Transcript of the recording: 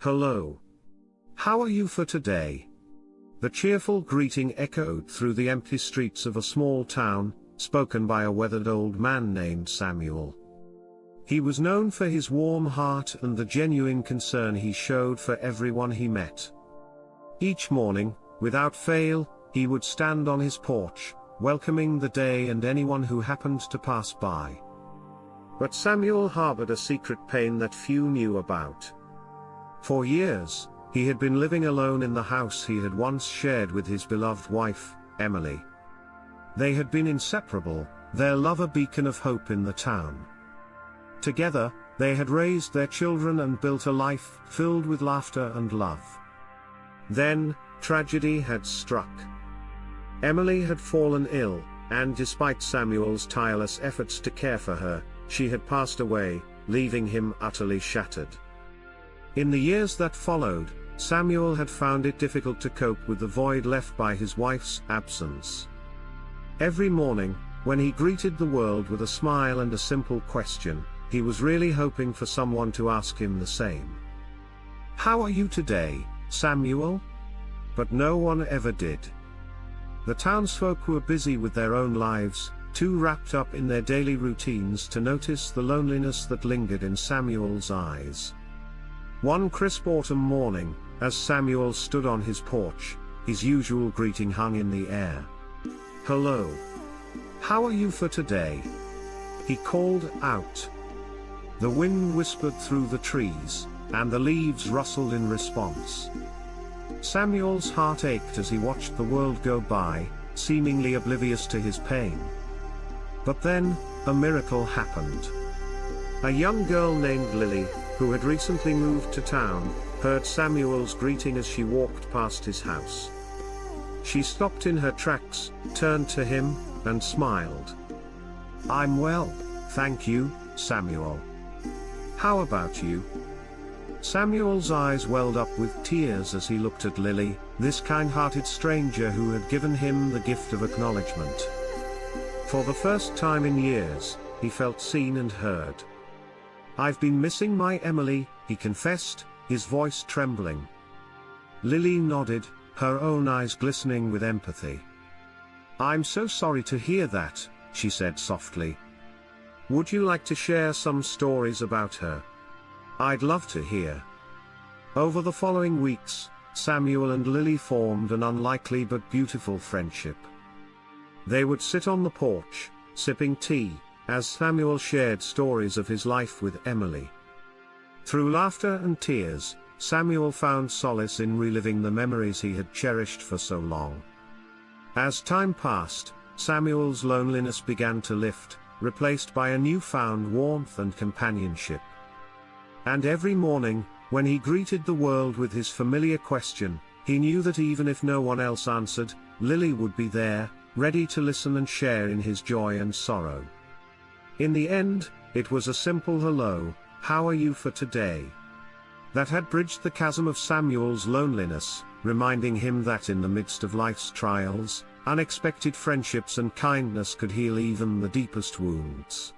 Hello. How are you for today? The cheerful greeting echoed through the empty streets of a small town, spoken by a weathered old man named Samuel. He was known for his warm heart and the genuine concern he showed for everyone he met. Each morning, without fail, he would stand on his porch, welcoming the day and anyone who happened to pass by. But Samuel harbored a secret pain that few knew about. For years, he had been living alone in the house he had once shared with his beloved wife, Emily. They had been inseparable, their love a beacon of hope in the town. Together, they had raised their children and built a life filled with laughter and love. Then, tragedy had struck. Emily had fallen ill, and despite Samuel's tireless efforts to care for her, she had passed away, leaving him utterly shattered. In the years that followed, Samuel had found it difficult to cope with the void left by his wife's absence. Every morning, when he greeted the world with a smile and a simple question, he was really hoping for someone to ask him the same. "How are you today, Samuel?" But no one ever did. The townsfolk were busy with their own lives, too wrapped up in their daily routines to notice the loneliness that lingered in Samuel's eyes. One crisp autumn morning, as Samuel stood on his porch, his usual greeting hung in the air. "Hello. How are you for today?" he called out. The wind whispered through the trees, and the leaves rustled in response. Samuel's heart ached as he watched the world go by, seemingly oblivious to his pain. But then, a miracle happened. A young girl named Lily, who had recently moved to town, heard Samuel's greeting as she walked past his house. She stopped in her tracks, turned to him, and smiled. "I'm well, thank you, Samuel. How about you?" Samuel's eyes welled up with tears as he looked at Lily, this kind-hearted stranger who had given him the gift of acknowledgement. For the first time in years, he felt seen and heard. "I've been missing my Emily," he confessed, his voice trembling. Lily nodded, her own eyes glistening with empathy. "I'm so sorry to hear that," she said softly. "Would you like to share some stories about her? I'd love to hear." Over the following weeks, Samuel and Lily formed an unlikely but beautiful friendship. They would sit on the porch, sipping tea, as Samuel shared stories of his life with Emily. Through laughter and tears, Samuel found solace in reliving the memories he had cherished for so long. As time passed, Samuel's loneliness began to lift, replaced by a newfound warmth and companionship. And every morning, when he greeted the world with his familiar question, he knew that even if no one else answered, Lily would be there, ready to listen and share in his joy and sorrow. In the end, it was a simple "Hello, how are you for today?" that had bridged the chasm of Samuel's loneliness, reminding him that in the midst of life's trials, unexpected friendships and kindness could heal even the deepest wounds.